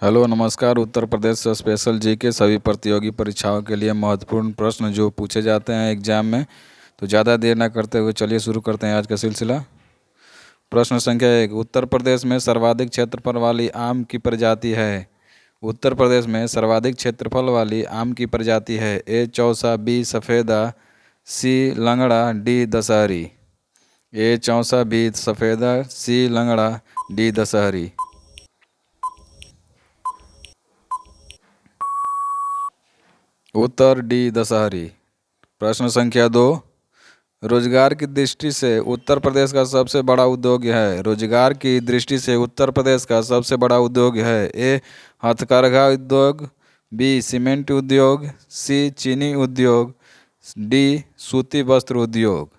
Hello नमस्कार। Uttar Pradesh special जी के सभी प्रतियोगी परीक्षाओं के लिए महत्वपूर्ण प्रश्न जो पूछे जाते हैं एग्जाम में, तो ज़्यादा देर न करते हुए चलिए शुरू करते हैं आज का सिलसिला। प्रश्न संख्या 1, उत्तर प्रदेश में सर्वाधिक क्षेत्रफल वाली आम की प्रजाति है। उत्तर प्रदेश में सर्वाधिक क्षेत्रफल वाली आम की प्रजाति है। ए चौसा, बी सफ़ेदा, सी लंगड़ा, डी दशहरी। ए चौसा, बी सफ़ेदा, सी लंगड़ा, डी दशहरी। उत्तर डी दशहरी। प्रश्न संख्या 2, रोजगार की दृष्टि से उत्तर प्रदेश का सबसे बड़ा उद्योग है। रोजगार की दृष्टि से उत्तर प्रदेश का सबसे बड़ा उद्योग है। ए हथकरघा उद्योग, बी सीमेंट उद्योग, सी चीनी उद्योग, डी सूती वस्त्र उद्योग।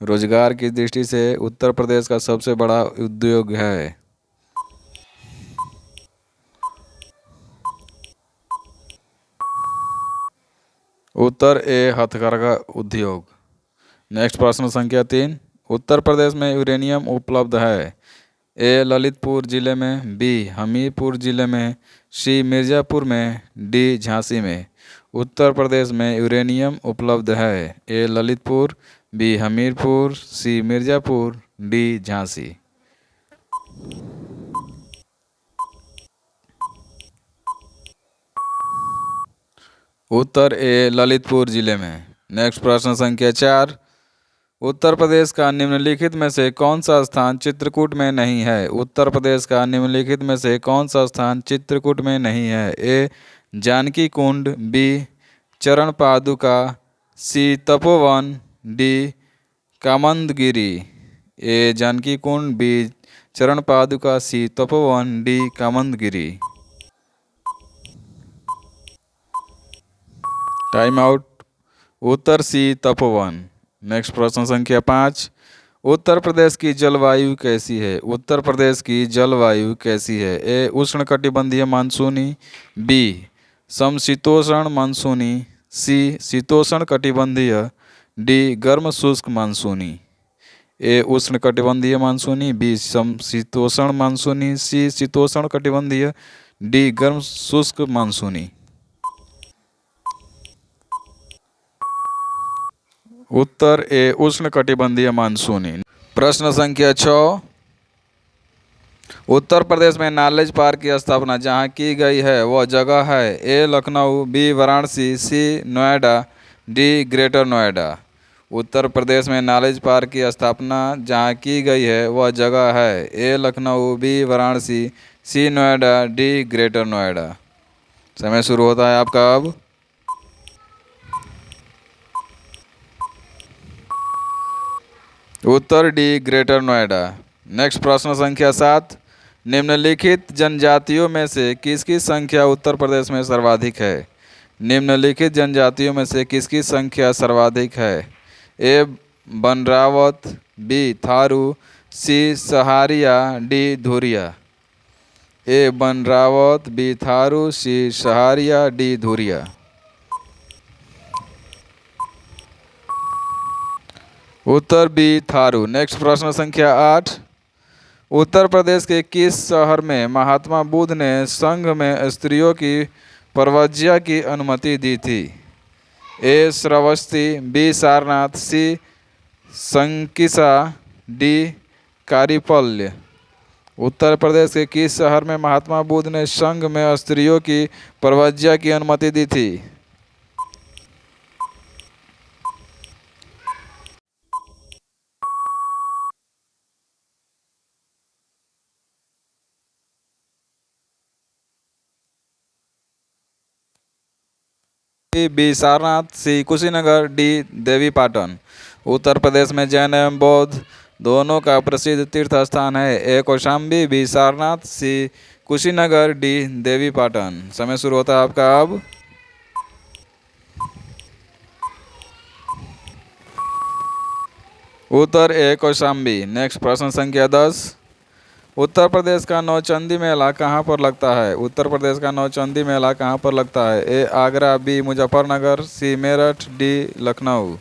रोजगार की दृष्टि से उत्तर प्रदेश का सबसे बड़ा उद्योग है। उत्तर ए हथकरघा उद्योग। नेक्स्ट प्रश्न संख्या 3, उत्तर प्रदेश में यूरेनियम उपलब्ध है। ए ललितपुर जिले में, बी हमीरपुर जिले में, सी मिर्ज़ापुर में, डी झांसी में। उत्तर प्रदेश में यूरेनियम उपलब्ध है। ए ललितपुर, बी हमीरपुर, सी मिर्ज़ापुर, डी झांसी। उत्तर ए ललितपुर जिले में। नेक्स्ट प्रश्न संख्या 4, उत्तर प्रदेश का निम्नलिखित में से कौन सा स्थान चित्रकूट में नहीं है। उत्तर प्रदेश का निम्नलिखित में से कौन सा स्थान चित्रकूट में नहीं है। ए Janaki Kund, B Charan Paduka, C Tapovan, D Kamadgiri. A Janaki Kund, B Charan Paduka, C Tapovan, D Kamadgiri. Time out. उत्तर सी तपोवन। नेक्स्ट प्रश्न संख्या 5, उत्तर प्रदेश की जलवायु कैसी है। उत्तर प्रदेश की जलवायु कैसी है। ए उष्णकटिबंधीय मानसूनी, बी समशीतोष्ण मानसूनी, सी शीतोष्ण कटिबंधीय, डी गर्म शुष्क मानसूनी। ए उष्णकटिबंधीय मानसूनी, बी समशीतोष्ण मानसूनी, सी शीतोष्ण कटिबंधीय, डी गर्म शुष्क मानसूनी। उत्तर ए उष्णकटिबंधीय मानसूनी। प्रश्न संख्या 6, उत्तर प्रदेश में नॉलेज पार्क की स्थापना जहां की गई है वह जगह है। ए लखनऊ, बी वाराणसी, सी नोएडा, डी ग्रेटर नोएडा। उत्तर प्रदेश में नॉलेज पार्क की स्थापना जहां की गई है वह जगह है। ए लखनऊ, बी वाराणसी, सी नोएडा, डी ग्रेटर नोएडा। समय शुरू होता है आपका अब। उत्तर डी ग्रेटर नोएडा। नेक्स्ट प्रश्न संख्या 7, निम्नलिखित जनजातियों में से किसकी संख्या उत्तर प्रदेश में सर्वाधिक है। निम्नलिखित जनजातियों में से किसकी संख्या सर्वाधिक है। ए बनरावत, बी थारू, सी सहारिया, डी धुरिया। ए बनरावत, बी थारू, सी सहारिया, डी धुरिया। उत्तर बी थारू। नेक्स्ट प्रश्न संख्या 8, उत्तर प्रदेश के किस शहर में महात्मा बुद्ध ने संघ में स्त्रियों की प्रव्रज्या की अनुमति दी थी। ए श्रावस्ती, बी सारनाथ, सी संकिसा, डी कारीपल्य। उत्तर प्रदेश के किस शहर में महात्मा बुद्ध ने संघ में स्त्रियों की प्रव्रज्या की अनुमति दी थी। बी सारनाथ, सी कुशीनगर, डी देवीपाटन। उत्तर प्रदेश में जैन एवं बौद्ध दोनों का प्रसिद्ध तीर्थ स्थान है। ए कौशाम्बी, बी सारनाथ, सी कुशीनगर, डी देवीपाटन। समय शुरू होता है आपका अब। उत्तर ए कौशाम्बी। नेक्स्ट प्रश्न संख्या 10, उत्तर प्रदेश का नौचंदी मेला कहाँ पर लगता है। उत्तर प्रदेश का नौचंदी मेला कहाँ पर लगता है। ए आगरा, बी मुजफ्फरनगर, सी मेरठ, डी लखनऊ।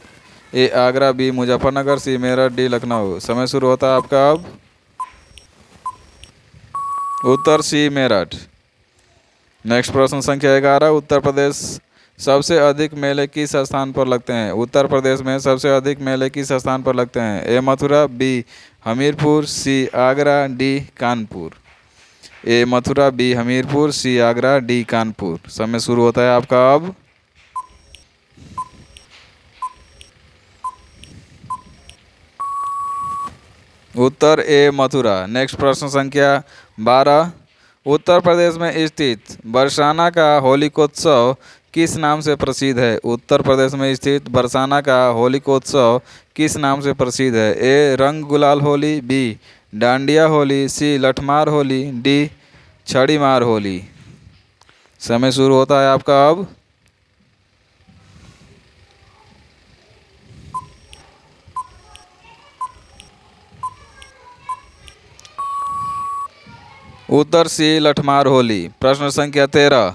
ए आगरा, बी मुजफ्फरनगर, सी मेरठ, डी लखनऊ। समय शुरू होता है आपका अब। उत्तर सी मेरठ। नेक्स्ट प्रश्न संख्या 11, उत्तर प्रदेश सबसे अधिक मेले किस स्थान पर लगते हैं? उत्तर प्रदेश में सबसे अधिक मेले किस स्थान पर लगते हैं? ए मथुरा, बी हमीरपुर, सी आगरा, डी कानपुर। ए मथुरा, बी हमीरपुर, सी आगरा, डी कानपुर। समय शुरू होता है आपका अब। उत्तर ए मथुरा। नेक्स्ट प्रश्न संख्या 12, उत्तर प्रदेश में स्थित बरसाना का होलिकोत्सव किस नाम से प्रसिद्ध है? उत्तर प्रदेश में स्थित बरसाना का होलिकोत्सव किस नाम से प्रसिद्ध है? ए रंग गुलाल होली, बी डांडिया होली, सी लठमार होली, डी छड़ी मार होली। समय शुरू होता है आपका अब। उत्तर सी लठमार होली। प्रश्न संख्या 13,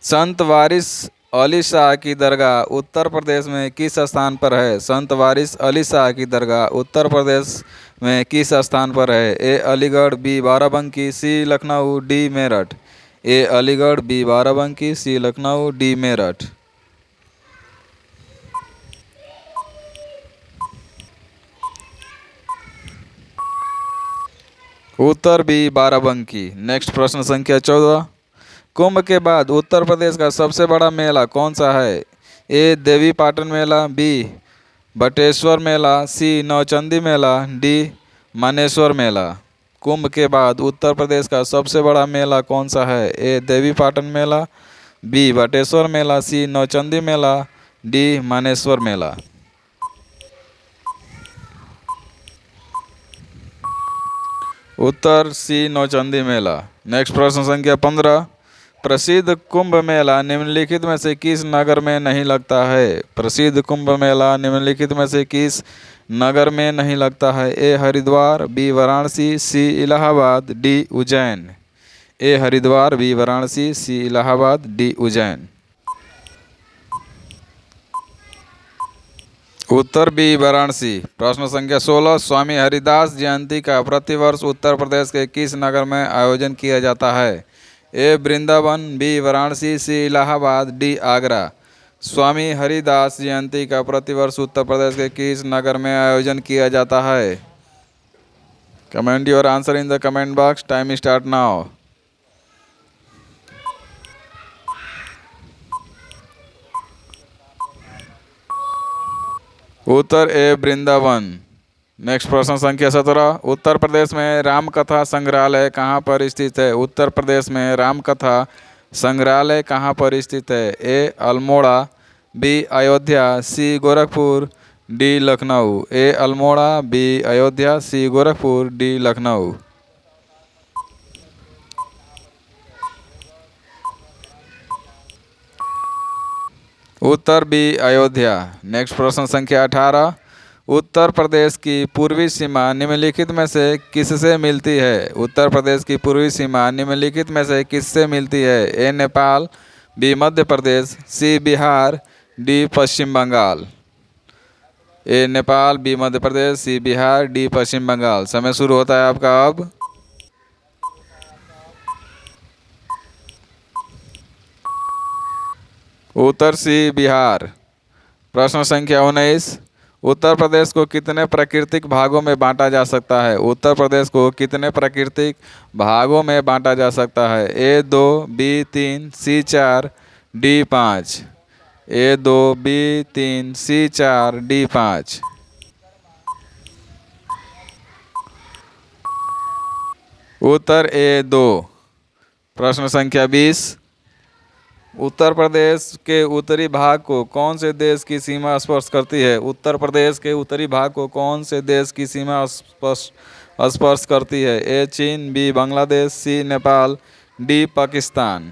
संत वारिस अली शाह की दरगाह उत्तर प्रदेश में किस स्थान पर है? संत वारिस अली शाह की दरगाह उत्तर प्रदेश में किस स्थान पर है? ए अलीगढ़, बी बाराबंकी, सी लखनऊ, डी मेरठ। ए अलीगढ़, बी बाराबंकी, सी लखनऊ, डी मेरठ। उत्तर बी बाराबंकी। नेक्स्ट प्रश्न संख्या 14, कुंभ के बाद उत्तर प्रदेश का सबसे बड़ा मेला कौन सा है? ए देवी पाटन मेला, बी बटेश्वर मेला, सी नौचंदी मेला, डी मानेश्वर मेला। कुंभ के बाद उत्तर प्रदेश का सबसे बड़ा मेला कौन सा है? ए देवी पाटन मेला, बी बटेश्वर मेला, सी नौचंदी मेला, डी मानेश्वर मेला। उत्तर सी नौचंदी मेला। नेक्स्ट प्रश्न संख्या 15, प्रसिद्ध कुंभ मेला निम्नलिखित में से किस नगर में नहीं लगता है? प्रसिद्ध कुंभ मेला निम्नलिखित में से किस नगर में नहीं लगता है? ए हरिद्वार, बी वाराणसी, सी इलाहाबाद, डी उज्जैन। ए हरिद्वार, बी वाराणसी, सी इलाहाबाद, डी उज्जैन। उत्तर बी वाराणसी। प्रश्न संख्या 16, स्वामी हरिदास जयंती का प्रतिवर्ष उत्तर प्रदेश के किस नगर में आयोजन किया जाता है? ए वृंदावन, बी वाराणसी, सी इलाहाबाद, डी आगरा। स्वामी हरिदास जयंती का प्रतिवर्ष उत्तर प्रदेश के किस नगर में आयोजन किया जाता है? Comment your answer in the comment box. Time start now. Uttar A Vrindavan. Next प्रश्न संख्या 17, उत्तर प्रदेश में रामकथा संग्रहालय कहाँ पर स्थित है? उत्तर प्रदेश में रामकथा संग्रहालय कहाँ पर स्थित है? ए अल्मोड़ा, बी अयोध्या, सी गोरखपुर, डी लखनऊ। ए अल्मोड़ा, बी अयोध्या, सी गोरखपुर, डी लखनऊ। उत्तर बी अयोध्या। नेक्स्ट प्रश्न संख्या 18, उत्तर प्रदेश की पूर्वी सीमा निम्नलिखित में से किससे मिलती है? उत्तर प्रदेश की पूर्वी सीमा निम्नलिखित में से किससे मिलती है? ए नेपाल, बी मध्य प्रदेश, सी बिहार, डी पश्चिम बंगाल। ए नेपाल, बी मध्य प्रदेश, सी बिहार, डी पश्चिम बंगाल। समय शुरू होता है आपका अब। उत्तर सी बिहार। प्रश्न संख्या 19, उत्तर प्रदेश को कितने प्राकृतिक भागों में बांटा जा सकता है? उत्तर प्रदेश को कितने प्राकृतिक भागों में बांटा जा सकता है? ए 2, बी 3, सी 4, डी 5। ए 2, बी 3, सी 4, डी 5। उत्तर ए 2। प्रश्न संख्या 20, उत्तर प्रदेश के उत्तरी भाग को कौन से देश की सीमा स्पर्श करती है? उत्तर प्रदेश के उत्तरी भाग को कौन से देश की सीमा स्पर्श करती है? ए चीन, बी बांग्लादेश, सी नेपाल, डी पाकिस्तान।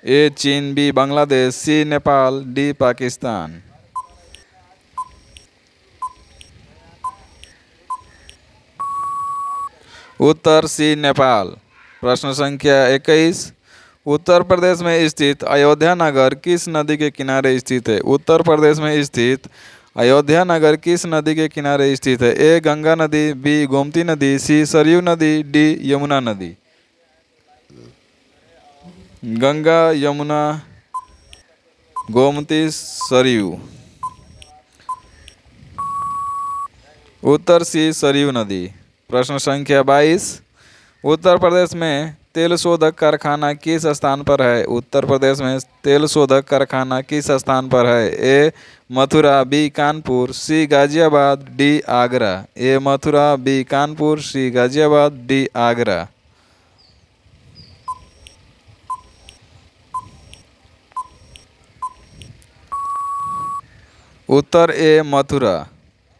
ए चीन, बी बांग्लादेश, सी नेपाल, डी पाकिस्तान। उत्तर सी नेपाल। प्रश्न संख्या 21, उत्तर प्रदेश में स्थित अयोध्या नगर किस नदी के किनारे स्थित है? उत्तर प्रदेश में स्थित अयोध्या नगर किस नदी के किनारे स्थित है? ए गंगा नदी, बी गोमती नदी, सी सरयू नदी, डी यमुना नदी। गंगा, यमुना, गोमती, सरयू। उत्तर सी सरयू नदी। प्रश्न संख्या 22। उत्तर प्रदेश में तेल शोधक कारखाना किस स्थान पर है? उत्तर प्रदेश में तेल शोधक कारखाना किस स्थान पर है? ए मथुरा, बी कानपुर, सी गाजियाबाद, डी आगरा। ए मथुरा, बी कानपुर, सी गाजियाबाद, डी आगरा। उत्तर ए मथुरा।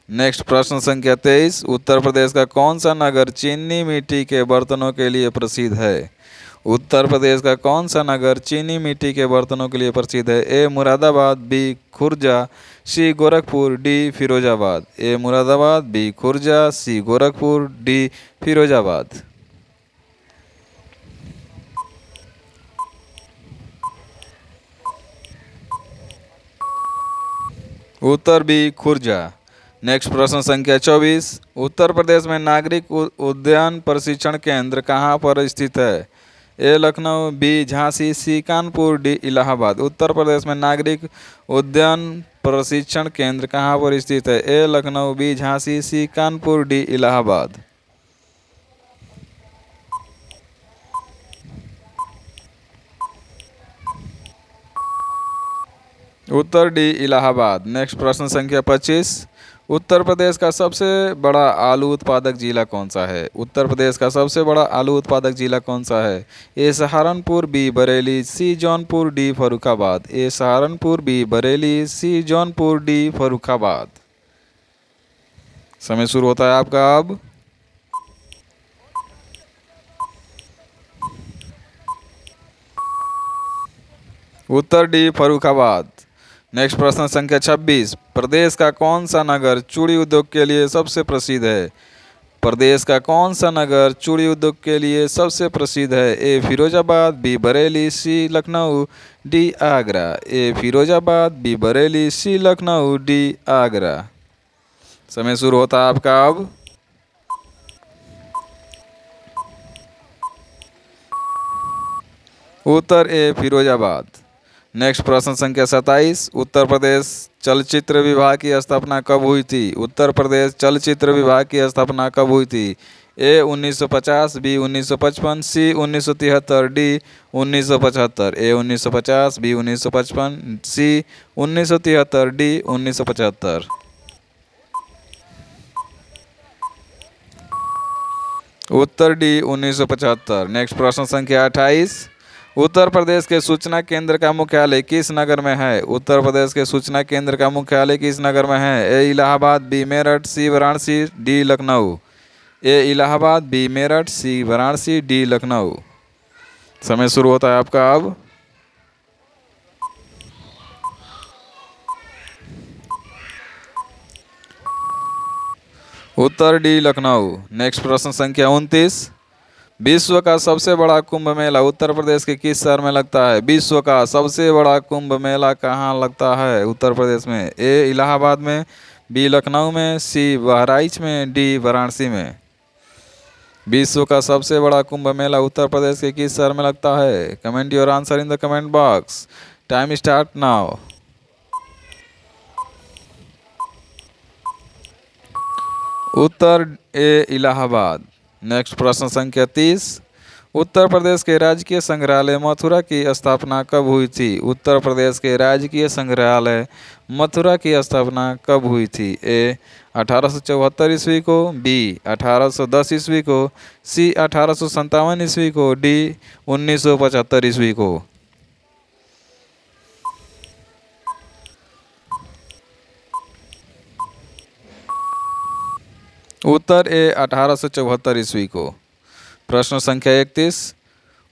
नेक्स्ट प्रश्न संख्या 23। उत्तर प्रदेश का कौन सा नगर चीनी मिट्टी के बर्तनों के लिए प्रसिद्ध है? उत्तर प्रदेश का कौन सा नगर चीनी मिट्टी के बर्तनों के लिए प्रसिद्ध है? ए मुरादाबाद, बी खुर्जा, सी गोरखपुर, डी फिरोजाबाद। ए मुरादाबाद, बी खुर्जा, सी गोरखपुर, डी फिरोजाबाद। उत्तर बी खुर्जा। नेक्स्ट प्रश्न संख्या 24। उत्तर प्रदेश में नागरिक उद्यान प्रशिक्षण केंद्र कहाँ पर स्थित है? ए लखनऊ, बी झांसी, सी कानपुर, डी इलाहाबाद। उत्तर प्रदेश में नागरिक उद्यान प्रशिक्षण केंद्र कहाँ पर स्थित है? ए लखनऊ, बी झांसी, सी कानपुर, डी इलाहाबाद। उत्तर डी इलाहाबाद। नेक्स्ट प्रश्न संख्या 25। उत्तर प्रदेश का सबसे बड़ा आलू उत्पादक जिला कौन सा है? उत्तर प्रदेश का सबसे बड़ा आलू उत्पादक जिला कौन सा है? ए सहारनपुर, बी बरेली, सी जौनपुर, डी फर्रुखाबाद। ए सहारनपुर, बी बरेली, सी जौनपुर, डी फर्रुखाबाद। समय शुरू होता है आपका अब। उत्तर डी फर्रुखाबाद। नेक्स्ट प्रश्न संख्या 26। प्रदेश का कौन सा नगर चूड़ी उद्योग के लिए सबसे प्रसिद्ध है? प्रदेश का कौन सा नगर चूड़ी उद्योग के लिए सबसे प्रसिद्ध है? ए फिरोजाबाद, बी बरेली, सी लखनऊ, डी आगरा। ए फिरोजाबाद, बी बरेली, सी लखनऊ, डी आगरा। समय शुरू होता है आपका अब। उत्तर ए फिरोजाबाद। नेक्स्ट प्रश्न संख्या 27। उत्तर प्रदेश चलचित्र विभाग की स्थापना कब हुई थी? उत्तर प्रदेश चलचित्र विभाग की स्थापना कब हुई थी? ए 1950, बी 1955, सी 1973, डी 1975। ए 1950, बी 1955, सी 1973, डी 1975। उत्तर डी 1975। नेक्स्ट प्रश्न संख्या 28। उत्तर प्रदेश के सूचना केंद्र का मुख्यालय किस नगर में है? उत्तर प्रदेश के सूचना केंद्र का मुख्यालय किस नगर में है? ए इलाहाबाद, बी मेरठ, सी वाराणसी, डी लखनऊ। ए इलाहाबाद, बी मेरठ, सी वाराणसी, डी लखनऊ। समय शुरू होता है आपका अब। उत्तर डी लखनऊ। नेक्स्ट प्रश्न संख्या 29। विश्व का सबसे बड़ा कुंभ मेला उत्तर प्रदेश के किस शहर में लगता है? विश्व का सबसे बड़ा कुंभ मेला कहाँ लगता है उत्तर प्रदेश में? ए इलाहाबाद में, बी लखनऊ में, सी बहराइच में, डी वाराणसी में। विश्व का सबसे बड़ा कुंभ मेला उत्तर प्रदेश के किस शहर में लगता है? Comment your answer in the comment box. Time start now. Uttar A Allahabad. Next प्रश्न संख्या 30। उत्तर प्रदेश के राजकीय संग्रहालय मथुरा की स्थापना कब हुई थी? उत्तर प्रदेश के राजकीय संग्रहालय मथुरा की स्थापना कब हुई थी? ए 1874 ईस्वी को, बी 1810 ईस्वी को, सी 1857 ईस्वी को, डी 1975 ईस्वी को। उत्तर ए 1874 ईस्वी को। प्रश्न संख्या 31।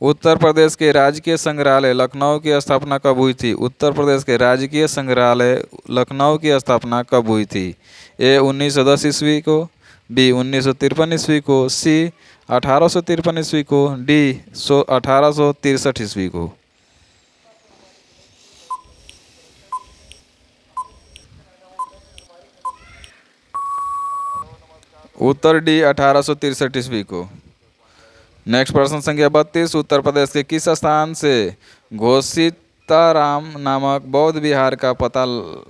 उत्तर प्रदेश के राजकीय संग्रहालय लखनऊ की स्थापना कब हुई थी? उत्तर प्रदेश के राजकीय संग्रहालय लखनऊ की स्थापना कब हुई थी? ए 1910 ईस्वी को, बी 1953 ईस्वी को, सी 1853 ईस्वी को, डी 1863 ईस्वी को। उत्तर डी 1863 ईस्वी को। नेक्स्ट प्रश्न संख्या 32, उत्तर प्रदेश के किस स्थान से घोषिताराम नामक बौद्ध विहार का पता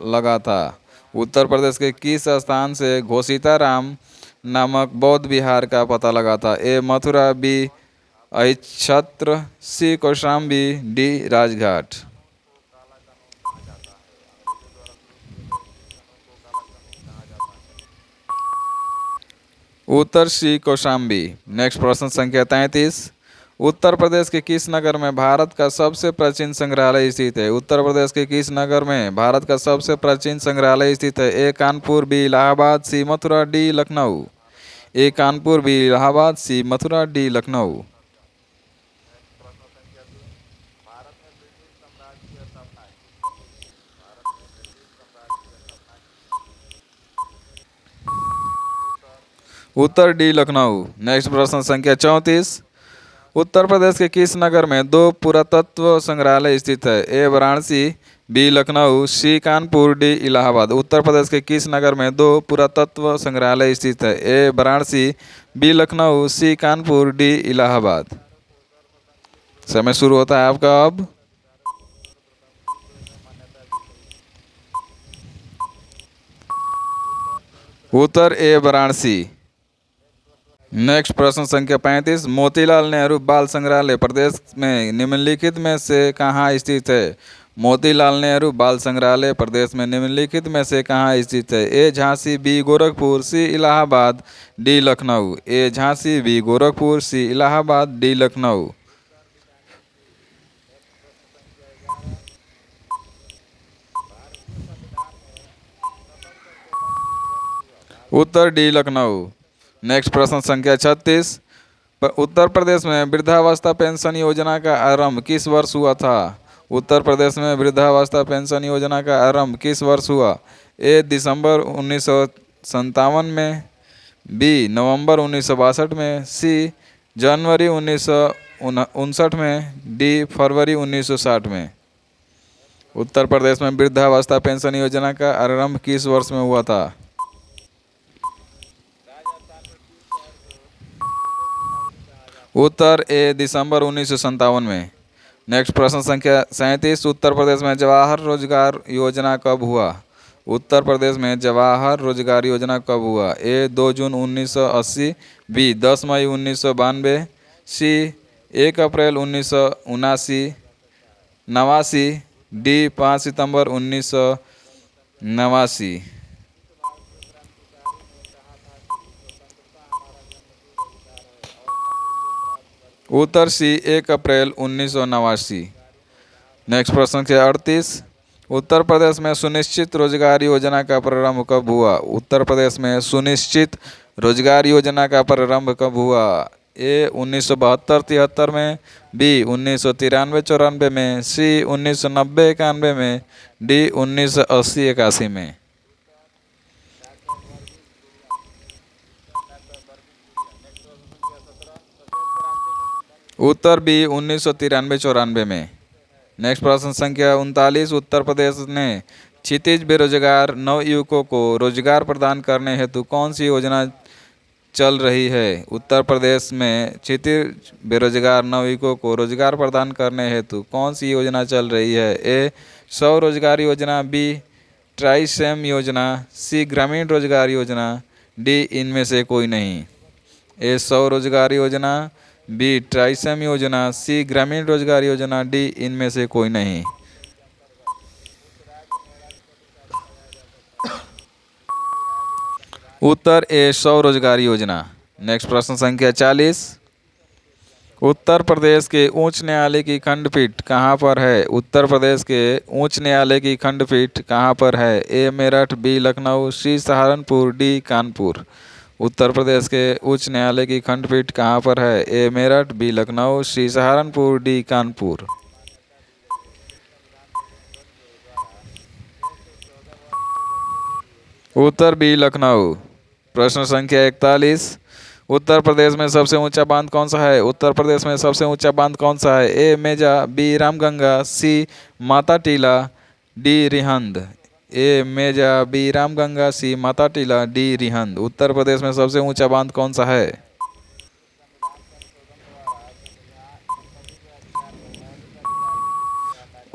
लगा था? उत्तर प्रदेश के किस स्थान से घोषिताराम नामक बौद्ध विहार का पता लगा था? ए मथुरा, बी अहिच्छत्र, सी कौशाम्बी, डी राजघाट। उत्तर सी कौशाम्बी। नेक्स्ट प्रश्न संख्या 33, उत्तर प्रदेश के किस नगर में भारत का सबसे प्राचीन संग्रहालय स्थित है? उत्तर प्रदेश के किस नगर में भारत का सबसे प्राचीन संग्रहालय स्थित है? ए कानपुर, बी इलाहाबाद, सी मथुरा, डी लखनऊ। ए कानपुर, बी इलाहाबाद, सी मथुरा, डी लखनऊ। उत्तर डी लखनऊ। नेक्स्ट प्रश्न संख्या 34, उत्तर प्रदेश के किस नगर में दो पुरातत्व संग्रहालय स्थित है? ए वाराणसी, बी लखनऊ, सी कानपुर, डी इलाहाबाद। उत्तर प्रदेश के किस नगर में दो पुरातत्व संग्रहालय स्थित है? ए वाराणसी, बी लखनऊ, सी कानपुर, डी इलाहाबाद। समय शुरू होता है आपका अब। उत्तर ए वाराणसी। नेक्स्ट प्रश्न संख्या 35, मोतीलाल नेहरू बाल संग्रहालय प्रदेश में निम्नलिखित में से कहाँ स्थित है? मोतीलाल नेहरू बाल संग्रहालय प्रदेश में निम्नलिखित में से कहाँ स्थित है? ए झांसी, बी गोरखपुर, सी इलाहाबाद, डी लखनऊ। ए झांसी, बी गोरखपुर, सी इलाहाबाद, डी लखनऊ। उत्तर डी लखनऊ। नेक्स्ट प्रश्न संख्या 36, उत्तर प्रदेश में वृद्धावस्था पेंशन योजना का आरंभ किस वर्ष हुआ था? उत्तर प्रदेश में वृद्धावस्था पेंशन योजना का आरंभ किस वर्ष हुआ? ए दिसंबर 1957 में, बी नवंबर 1962 में, सी जनवरी 1959 में, डी फरवरी 1960 में। उत्तर प्रदेश में वृद्धावस्था पेंशन योजना का आरंभ किस वर्ष में हुआ था? उत्तर ए दिसंबर 1957 में। नेक्स्ट प्रश्न संख्या 37, उत्तर प्रदेश में जवाहर रोजगार योजना कब हुआ? उत्तर प्रदेश में जवाहर रोजगार योजना कब हुआ? ए 2 जून 1980, बी 10 मई 1992, सी 1 अप्रैल 1989, डी 5 सितंबर 1989। उत्तर सी 1 अप्रैल 1989। नेक्स्ट प्रश्न के 38, उत्तर प्रदेश में सुनिश्चित रोजगार योजना का प्रारंभ कब हुआ? उत्तर प्रदेश में सुनिश्चित रोजगार योजना का प्रारंभ कब हुआ? ए 1972-73 में, बी 1993-94 में, सी 1990-91 में, डी 1980-81 में। उत्तर बी 1993-94 में। नेक्स्ट प्रश्न संख्या 39, उत्तर प्रदेश ने क्षितिज बेरोजगार नवयुवकों को रोजगार प्रदान करने हेतु कौन सी योजना चल रही है? उत्तर प्रदेश में क्षितिज बेरोजगार नवयुवकों को रोजगार प्रदान करने हेतु कौन सी योजना चल रही है? ए स्वरोजगार योजना, बी ट्राइसेम योजना, सी ग्रामीण रोजगार योजना, डी इनमें से कोई नहीं। ए स्वरोजगार योजना, बी ट्राइसेम योजना, सी ग्रामीण रोजगार योजना, डी इनमें से कोई नहीं। उत्तर ए स्वरोजगार योजना। नेक्स्ट प्रश्न संख्या 40, उत्तर प्रदेश के उच्च न्यायालय की खंडपीठ कहाँ पर है? उत्तर प्रदेश के उच्च न्यायालय की खंडपीठ कहाँ पर है? ए मेरठ, बी लखनऊ, सी सहारनपुर, डी कानपुर। उत्तर प्रदेश के उच्च न्यायालय की खंडपीठ कहाँ पर है? ए मेरठ, बी लखनऊ, सी सहारनपुर, डी कानपुर। उत्तर बी लखनऊ। प्रश्न संख्या 41, उत्तर प्रदेश में सबसे ऊंचा बांध कौन सा है? उत्तर प्रदेश में सबसे ऊंचा बांध कौन सा है? ए मेजा, बी रामगंगा, सी माता टीला, डी रिहंद। ए मेजा, बी रामगंगा, सी माता टीला, डी रिहंद। उत्तर प्रदेश में सबसे ऊंचा बांध कौन सा है?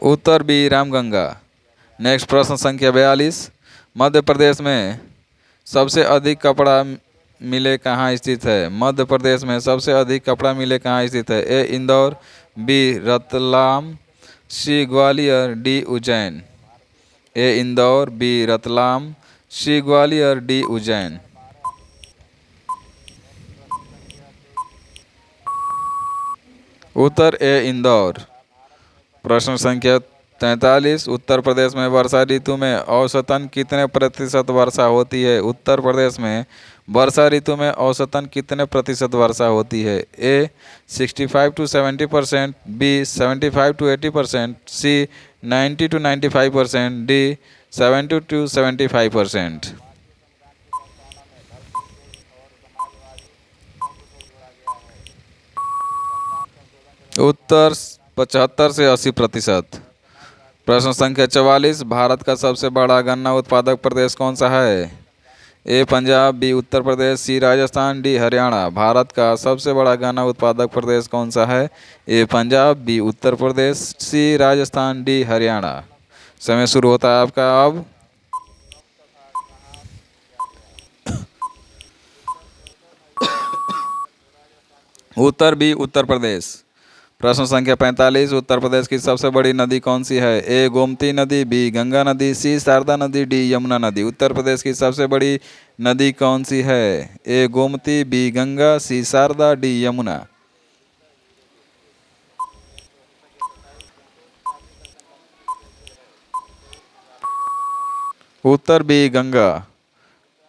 उत्तर बी रामगंगा। नेक्स्ट प्रश्न संख्या 42। मध्य प्रदेश में सबसे अधिक कपड़ा मिले कहाँ स्थित है? मध्य प्रदेश में सबसे अधिक कपड़ा मिले कहाँ स्थित है? ए इंदौर, बी रतलाम, सी ग्वालियर, डी उज्जैन। ए इंदौर, बी रतलाम, सी ग्वालियर, डी उज्जैन। उत्तर ए इंदौर। प्रश्न संख्या 43। उत्तर प्रदेश में वर्षा ऋतु में औसतन कितने प्रतिशत वर्षा होती है? उत्तर प्रदेश में वर्षा ऋतु में औसतन कितने प्रतिशत वर्षा होती है? A 65 to 70%, B 75 to 80%, C 90 to 95%, D 70 to 75%। उत्तर 75 से 80%। प्रश्न संख्या 44। भारत का सबसे बड़ा गन्ना उत्पादक प्रदेश कौन सा है? ए पंजाब, बी उत्तर प्रदेश, सी राजस्थान, डी हरियाणा। भारत का सबसे बड़ा गन्ना उत्पादक प्रदेश कौन सा है? ए पंजाब, बी उत्तर प्रदेश, सी राजस्थान, डी हरियाणा। समय शुरू होता है आपका अब। उत्तर बी उत्तर प्रदेश। प्रश्न संख्या 45। उत्तर प्रदेश की सबसे बड़ी नदी कौन सी है? ए गोमती नदी, बी गंगा नदी, सी शारदा नदी, डी यमुना नदी। उत्तर प्रदेश की सबसे बड़ी नदी कौन सी है? ए गोमती, बी गंगा, सी शारदा, डी यमुना। उत्तर बी गंगा।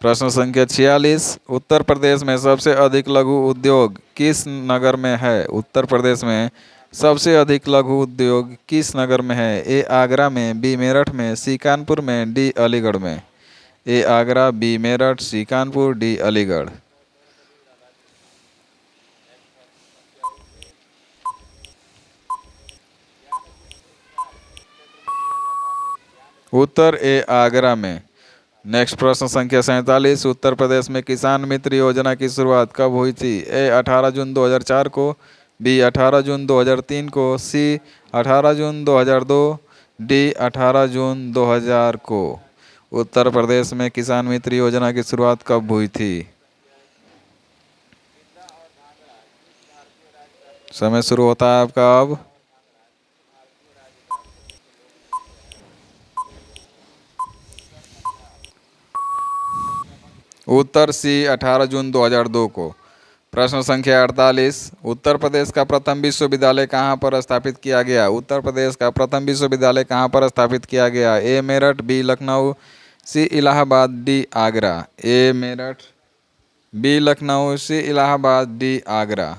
प्रश्न संख्या 46। उत्तर प्रदेश में सबसे अधिक लघु उद्योग किस नगर में है? उत्तर प्रदेश में सबसे अधिक लघु उद्योग किस नगर में है? ए आगरा में, बी मेरठ में, सी कानपुर में, डी अलीगढ़ में। ए आगरा, बी मेरठ, सी कानपुर, डी अलीगढ़। उत्तर ए आगरा में। नेक्स्ट प्रश्न संख्या 47। उत्तर प्रदेश में किसान मित्र योजना की शुरुआत कब हुई थी? ए 18 जून 2004 को, बी 18 जून 2003 को, सी 18 जून 2002, डी 18 जून 2000 को। उत्तर प्रदेश में किसान मित्र योजना की शुरुआत कब हुई थी? समय शुरू होता है आपका अब। उत्तर सी 18 जून 2002 को। प्रश्न संख्या 48। उत्तर प्रदेश का प्रथम विश्वविद्यालय कहाँ पर स्थापित किया गया? उत्तर प्रदेश का प्रथम विश्वविद्यालय कहाँ पर स्थापित किया गया? ए मेरठ, बी लखनऊ, सी इलाहाबाद, डी आगरा। ए मेरठ, बी लखनऊ, सी इलाहाबाद, डी आगरा।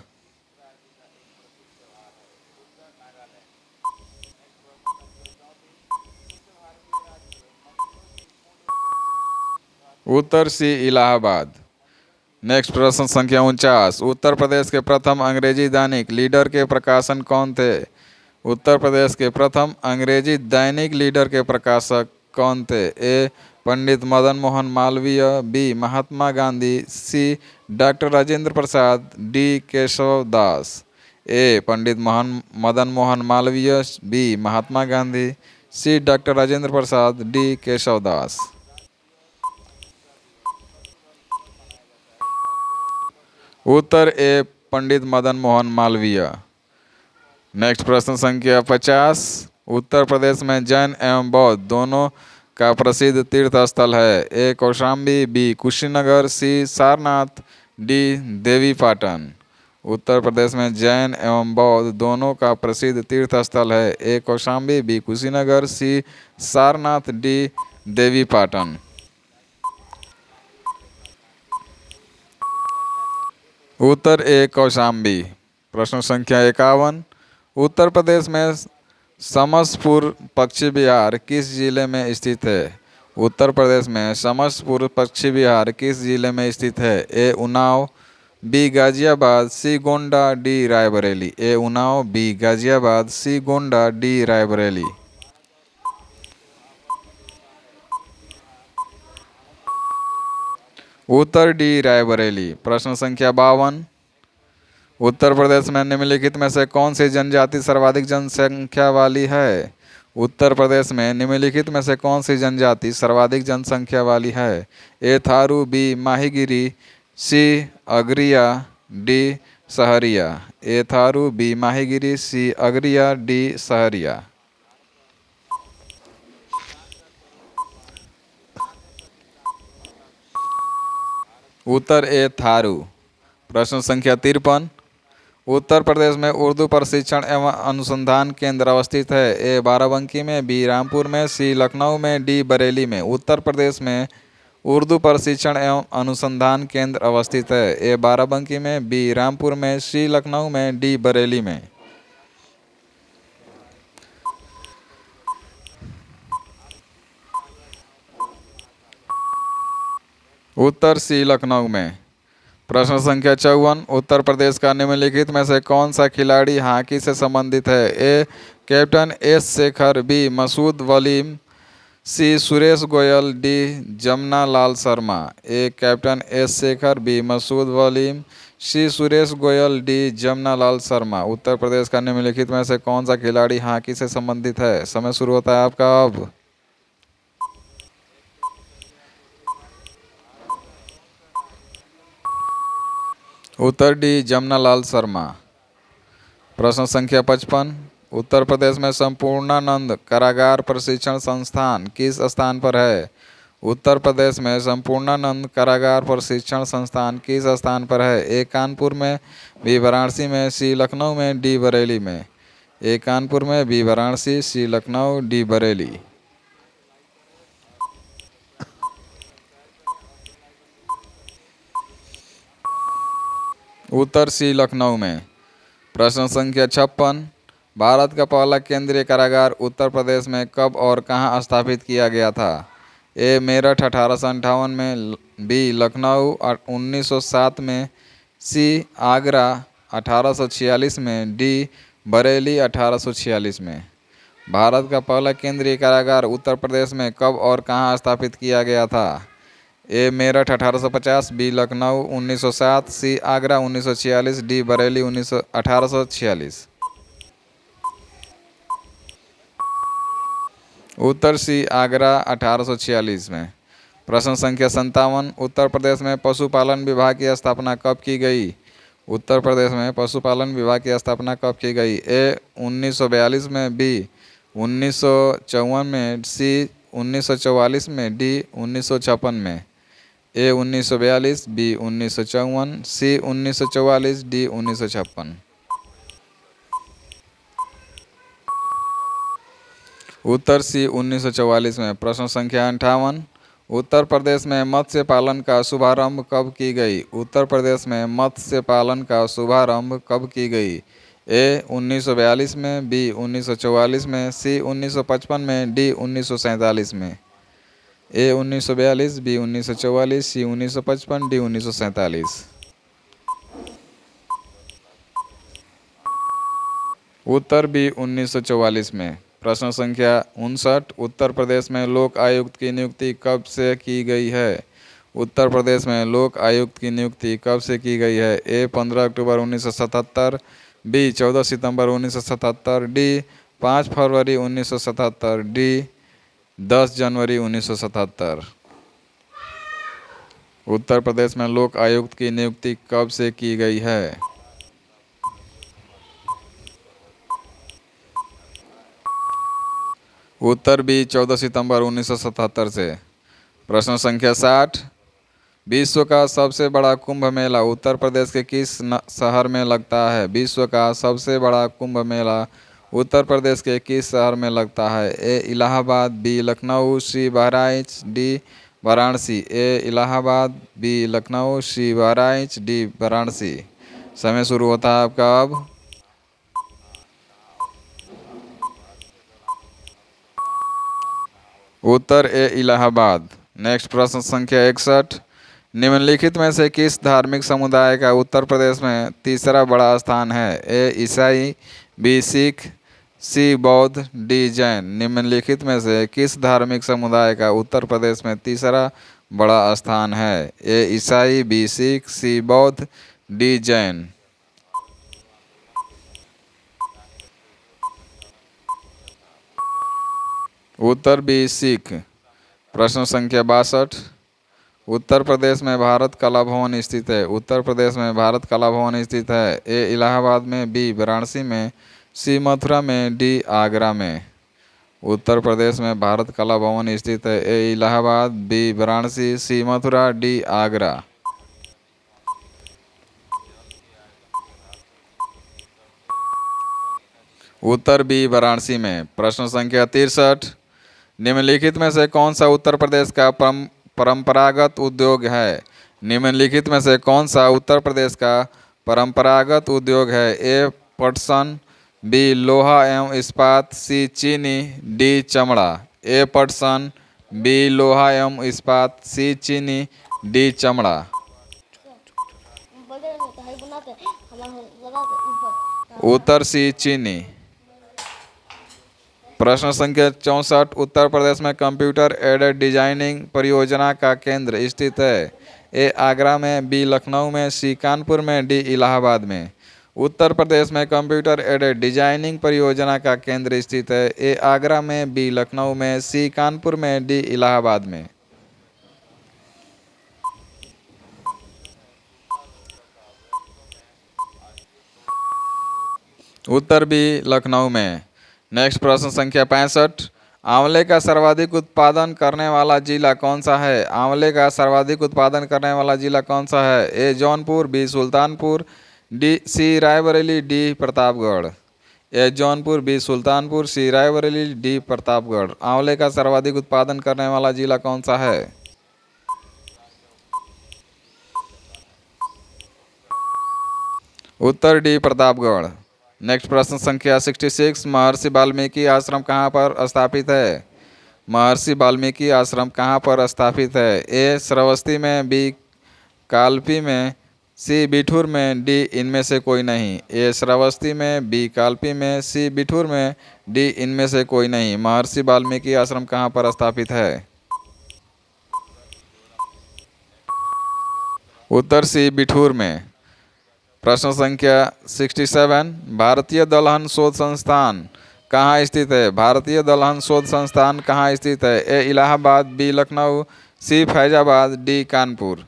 उत्तर सी इलाहाबाद। नेक्स्ट प्रश्न संख्या 49। उत्तर प्रदेश के प्रथम अंग्रेजी दैनिक लीडर के प्रकाशन कौन थे? उत्तर प्रदेश के प्रथम अंग्रेजी दैनिक लीडर के प्रकाशक कौन थे? ए पंडित मदन मोहन मालवीय, बी महात्मा गांधी, सी डॉक्टर राजेंद्र प्रसाद, डी केशव दास। ए पंडित मदन मोहन मालवीय, बी महात्मा गांधी, सी डॉक्टर राजेंद्र प्रसाद, डी केशव दास। उत्तर ए पंडित मदन मोहन मालवीय। नेक्स्ट प्रश्न संख्या 50। उत्तर प्रदेश में जैन एवं बौद्ध दोनों का प्रसिद्ध तीर्थ स्थल है? ए कौशाम्बी, बी कुशीनगर, सी सारनाथ, डी देवीपाटन। उत्तर प्रदेश में जैन एवं बौद्ध दोनों का प्रसिद्ध तीर्थ स्थल है? ए कौशाम्बी, बी कुशीनगर, सी सारनाथ, डी देवीपाटन। उत्तर ए कौशाम्बी। प्रश्न संख्या 51। उत्तर प्रदेश में समसपुर पक्षी विहार किस जिले में स्थित है? उत्तर प्रदेश में समसपुर पक्षी विहार किस जिले में स्थित है? ए उन्नाव, बी गाजियाबाद, सी गोंडा, डी रायबरेली। ए उन्नाव, बी गाजियाबाद, सी गोंडा, डी रायबरेली। उत्तर डी रायबरेली। प्रश्न संख्या 52। उत्तर प्रदेश में निम्नलिखित में से कौन सी जनजाति सर्वाधिक जनसंख्या वाली है? उत्तर प्रदेश में निम्नलिखित में से कौन सी जनजाति सर्वाधिक जनसंख्या वाली है? ए थारू, बी माहीगिरी, सी अगरिया, डी सहरिया। ए थारू, बी माहीगिरी, सी अगरिया, डी सहरिया। उत्तर ए थारू। प्रश्न संख्या 53। उत्तर प्रदेश में उर्दू प्रशिक्षण एवं अनुसंधान केंद्र अवस्थित है? ए बाराबंकी में, बी रामपुर में, सी लखनऊ में, डी बरेली में। उत्तर प्रदेश में उर्दू प्रशिक्षण एवं अनुसंधान केंद्र अवस्थित है? ए बाराबंकी में, बी रामपुर में, सी लखनऊ में, डी बरेली में। उत्तर सी लखनऊ में। प्रश्न संख्या 54। उत्तर प्रदेश का निम्नलिखित में से कौन सा खिलाड़ी हॉकी से संबंधित है? A captain S Shekhar, B Masood Waleem, C Suresh Goyal, D Jamuna Lal Sharma. A captain S Shekhar, B Masood Waleem, C Suresh Goyal, D Jamuna Lal Sharma. Uttar Pradesh का निम्नलिखित में से कौन सा खिलाड़ी हॉकी से संबंधित है? समय शुरू होता है आपका अब। उत्तर डी जमुना लाल शर्मा। प्रश्न संख्या 55। उत्तर प्रदेश में संपूर्णानंद कारागार प्रशिक्षण संस्थान किस स्थान पर है? उत्तर प्रदेश में संपूर्णानंद कारागार प्रशिक्षण संस्थान किस स्थान पर है? ए कानपुर में, बी वाराणसी में, सी लखनऊ में, डी बरेली में। ए कानपुर में, बी वाराणसी, सी लखनऊ, डी बरेली। उत्तर सी लखनऊ में। प्रश्न संख्या 56। भारत का पहला केंद्रीय कारागार उत्तर प्रदेश में कब और कहां स्थापित किया गया था? ए मेरठ 1858 में, बी लखनऊ 1907 में, सी आगरा 1846 में, डी बरेली 1846 में। भारत का पहला केंद्रीय कारागार उत्तर प्रदेश में कब और कहां स्थापित किया गया था? ए मेरठ 1850, बी लखनऊ 1907, सी आगरा 1946, डी बरेली 1846। उत्तर सी आगरा 1846 में। प्रश्न संख्या 57। उत्तर प्रदेश में पशुपालन विभाग की स्थापना कब की गई? उत्तर प्रदेश में पशुपालन विभाग की स्थापना कब की गई? ए 1942 में, बी 1954 में, सी 1944 में, डी 1956 में। ए 1942, बी 1954, सी 1944, डी 1956। उत्तर सी 1944 में। प्रश्न संख्या 58। उत्तर प्रदेश में मत्स्य पालन का शुभारंभ कब की गई? उत्तर प्रदेश में मत्स्य पालन का शुभारंभ कब की गई? ए 1942 में, बी 1944 में, सी 1955 में, डी 1947 में। ए 1942, बी 1944, सी 1955, डी 1947। उत्तर बी 1944 में। प्रश्न संख्या 59। उत्तर प्रदेश में लोक आयुक्त की नियुक्ति कब से की गई है? उत्तर प्रदेश में लोक आयुक्त की नियुक्ति कब से की गई है? ए 15 अक्टूबर 1977, बी 14 सितंबर 1977, डी 5 फरवरी 1977, डी 10 जनवरी 1977। उत्तर प्रदेश में लोक आयुक्त की नियुक्ति कब से की गई है? उत्तर बी 14 सितंबर 1977 से। प्रश्न संख्या 60। विश्व का सबसे बड़ा कुंभ मेला उत्तर प्रदेश के किस शहर में लगता है? विश्व का सबसे बड़ा कुंभ मेला उत्तर प्रदेश के किस शहर में लगता है? ए इलाहाबाद, बी लखनऊ, सी बहराइच, डी वाराणसी। ए इलाहाबाद, बी लखनऊ, सी बहराइच, डी वाराणसी। समय शुरू होता है आपका अब। उत्तर ए इलाहाबाद। नेक्स्ट प्रश्न संख्या 61। निम्नलिखित में से किस धार्मिक समुदाय का उत्तर प्रदेश में तीसरा बड़ा स्थान है? ए ईसाई, बी सिख, सी बौद्ध, डी जैन। निम्नलिखित में से किस धार्मिक समुदाय का उत्तर प्रदेश में तीसरा बड़ा स्थान है? ए ईसाई, बी सिख, सी बौद्ध, डी जैन। उत्तर बी सिख। प्रश्न संख्या 62। उत्तर प्रदेश में भारत कला भवन स्थित है। उत्तर प्रदेश में भारत कला भवन स्थित है। ए इलाहाबाद में, बी वाराणसी में, सी मथुरा में, डी आगरा में। उत्तर प्रदेश में भारत कला भवन स्थित है। ए इलाहाबाद, बी वाराणसी, सी मथुरा, डी आगरा। उत्तर बी वाराणसी में। प्रश्न संख्या 63। निम्नलिखित में से कौन सा उत्तर प्रदेश का परंपरागत उद्योग है? निम्नलिखित में से कौन सा उत्तर प्रदेश का परंपरागत उद्योग है? ए पटसन, बी लोहा एवं इस्पात, सी चीनी, डी चमड़ा। ए पटसन, बी लोहा एवं इस्पात, सी चीनी, डी चमड़ा। उत्तर सी चीनी। प्रश्न संख्या 64। उत्तर प्रदेश में कंप्यूटर एडेड डिजाइनिंग परियोजना का केंद्र स्थित है। ए आगरा में, बी लखनऊ में, सी कानपुर में, डी इलाहाबाद में। उत्तर प्रदेश में कंप्यूटर एडेड डिजाइनिंग परियोजना का केंद्र स्थित है। ए आगरा में, बी लखनऊ में, सी कानपुर में, डी इलाहाबाद में। उत्तर बी लखनऊ में। नेक्स्ट प्रश्न संख्या 65। आंवले का सर्वाधिक उत्पादन करने वाला जिला कौन सा है? आंवले का सर्वाधिक उत्पादन करने वाला जिला कौन सा है? A Jaunpur, B Sultanpur, D C Raebareli, D Pratapgarh. A Jaunpur, B Sultanpur, C Raebareli, D Pratapgarh. आंवले का सर्वाधिक उत्पादन करने वाला जिला कौन सा है? उत्तर डी प्रतापगढ़। नेक्स्ट प्रश्न संख्या 66। महर्षि वाल्मीकि आश्रम कहाँ पर स्थापित है? महर्षि वाल्मीकि आश्रम कहाँ पर स्थापित है? ए श्रावस्ती में, बी कालपी में, सी बिठूर में, डी इनमें से कोई नहीं। ए श्रावस्ती में, बी कालपी में, सी बिठूर में, डी इनमें से कोई नहीं। महर्षि वाल्मीकि आश्रम कहाँ पर स्थापित है? उत्तर सी बिठूर में। प्रश्न संख्या 67। भारतीय दलहन शोध संस्थान कहाँ स्थित है? भारतीय दलहन शोध संस्थान कहाँ स्थित है? ए इलाहाबाद, बी लखनऊ, सी फैजाबाद, डी कानपुर।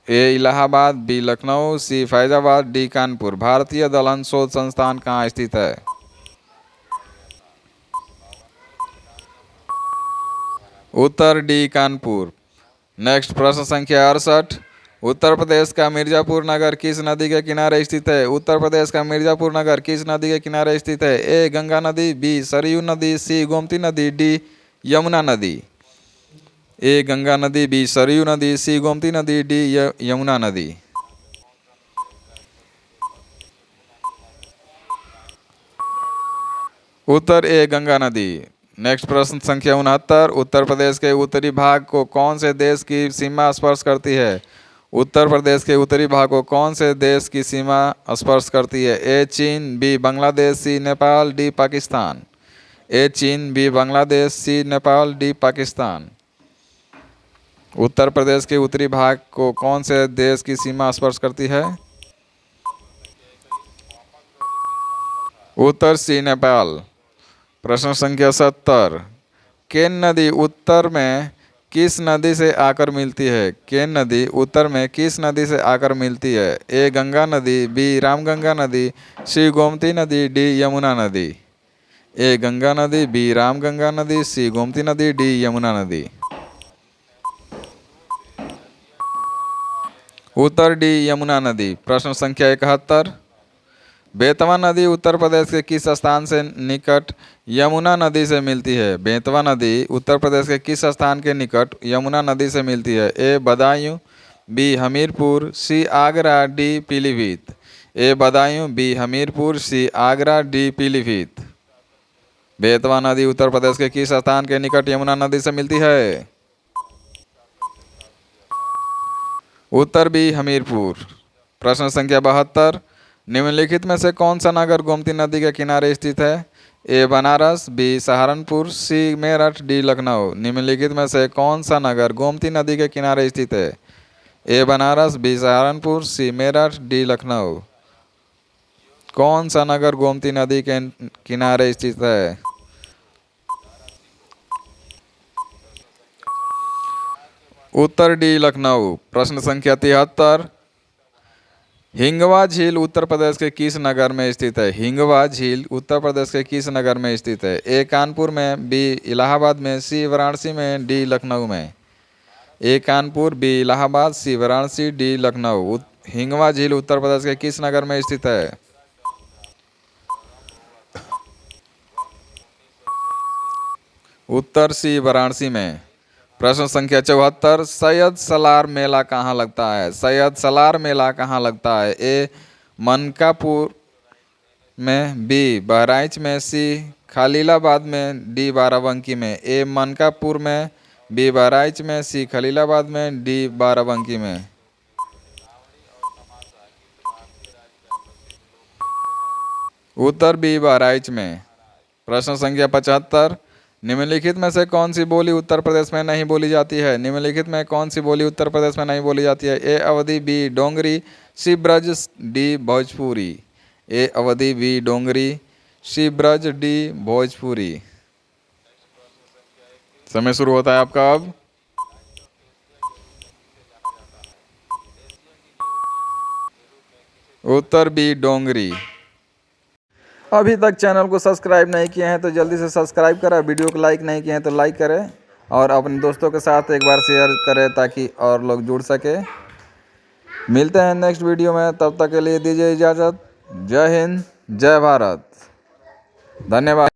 ए इलाहाबाद, बी लखनऊ, सी फैजाबाद, डी कानपुर। भारतीय दलहन शोध संस्थान कहाँ स्थित है? उत्तर डी कानपुर। नेक्स्ट प्रश्न संख्या 68। उत्तर प्रदेश का मिर्जापुर नगर किस नदी के किनारे स्थित है? उत्तर प्रदेश का मिर्जापुर नगर किस नदी के किनारे स्थित है? ए गंगा नदी, बी सरयू नदी, सी गोमती नदी, डी यमुना नदी। ए गंगा नदी, बी सरयू नदी, सी गोमती नदी, डी यमुना नदी। उत्तर ए गंगा नदी। नेक्स्ट प्रश्न संख्या 69। उत्तर प्रदेश के उत्तरी भाग को कौन से देश की सीमा स्पर्श करती है? उत्तर प्रदेश के उत्तरी भाग को कौन से देश की सीमा स्पर्श करती है? ए चीन, बी बांग्लादेश, सी नेपाल, डी पाकिस्तान। ए चीन, बी बांग्लादेश, सी नेपाल, डी पाकिस्तान। उत्तर प्रदेश के उत्तरी भाग को कौन से देश की सीमा स्पर्श करती है? उत्तर सी नेपाल। प्रश्न संख्या 70। केन नदी उत्तर में किस नदी से आकर मिलती है? केन नदी उत्तर में किस नदी से आकर मिलती है? ए गंगा नदी, बी रामगंगा नदी, सी गोमती नदी, डी यमुना नदी। ए गंगा नदी, बी रामगंगा नदी, सी गोमती नदी, डी यमुना नदी। उत्तर डी यमुना नदी। प्रश्न संख्या 71। बेतवा नदी उत्तर प्रदेश के किस स्थान से निकट यमुना नदी से मिलती है? बेतवा नदी उत्तर प्रदेश के किस स्थान के निकट यमुना नदी से मिलती है? ए बदायूं, बी हमीरपुर, सी आगरा, डी पीलीभीत। ए बदायूं, बी हमीरपुर, सी आगरा, डी पीलीभीत। बेतवा नदी उत्तर प्रदेश के किस स्थान के निकट यमुना नदी से मिलती है? उत्तर बी हमीरपुर। प्रश्न संख्या 72। निम्नलिखित में से कौन सा नगर गोमती नदी के किनारे स्थित है? ए बनारस, बी सहारनपुर, सी मेरठ, डी लखनऊ। निम्नलिखित में से कौन सा नगर गोमती नदी के किनारे स्थित है? ए बनारस, बी सहारनपुर, सी मेरठ, डी लखनऊ। कौन सा नगर गोमती नदी के किनारे स्थित है? उत्तर डी लखनऊ। प्रश्न संख्या 73। हिंगवा झील उत्तर प्रदेश के किस नगर में स्थित है? हिंगवा झील उत्तर प्रदेश के किस नगर में स्थित है? ए कानपुर में, बी इलाहाबाद में, सी वाराणसी में, डी लखनऊ में। ए कानपुर, बी इलाहाबाद, सी वाराणसी, डी लखनऊ। हिंगवा झील उत्तर प्रदेश के किस नगर में स्थित है? उत्तर सी वाराणसी में। प्रश्न संख्या 74। सैयद सलार मेला कहाँ लगता है? सैयद सलार मेला कहाँ लगता है? ए मनकापुर में, बी बहराइच में, सी खलीलाबाद में, डी बाराबंकी में। ए मनकापुर में, बी बहराइच में, सी खलीलाबाद में, डी बाराबंकी में। उत्तर बी बहराइच में। प्रश्न संख्या 75। निम्नलिखित में से कौन सी बोली उत्तर प्रदेश में नहीं बोली जाती है? निम्नलिखित में कौन सी बोली उत्तर प्रदेश में नहीं बोली जाती है? ए अवधी, बी डोंगरी, सी ब्रज, डी भोजपुरी। ए अवधी, बी डोंगरी, सी ब्रज, डी भोजपुरी। समय शुरू होता है आपका अब। उत्तर बी डोंगरी। अभी तक चैनल को सब्सक्राइब नहीं किए हैं तो जल्दी से सब्सक्राइब करें। वीडियो को लाइक नहीं किए हैं तो लाइक करें और अपने दोस्तों के साथ एक बार शेयर करें ताकि और लोग जुड़ सके। मिलते हैं नेक्स्ट वीडियो में, तब तक के लिए दीजिए इजाज़त। जय हिंद, जय भारत, धन्यवाद।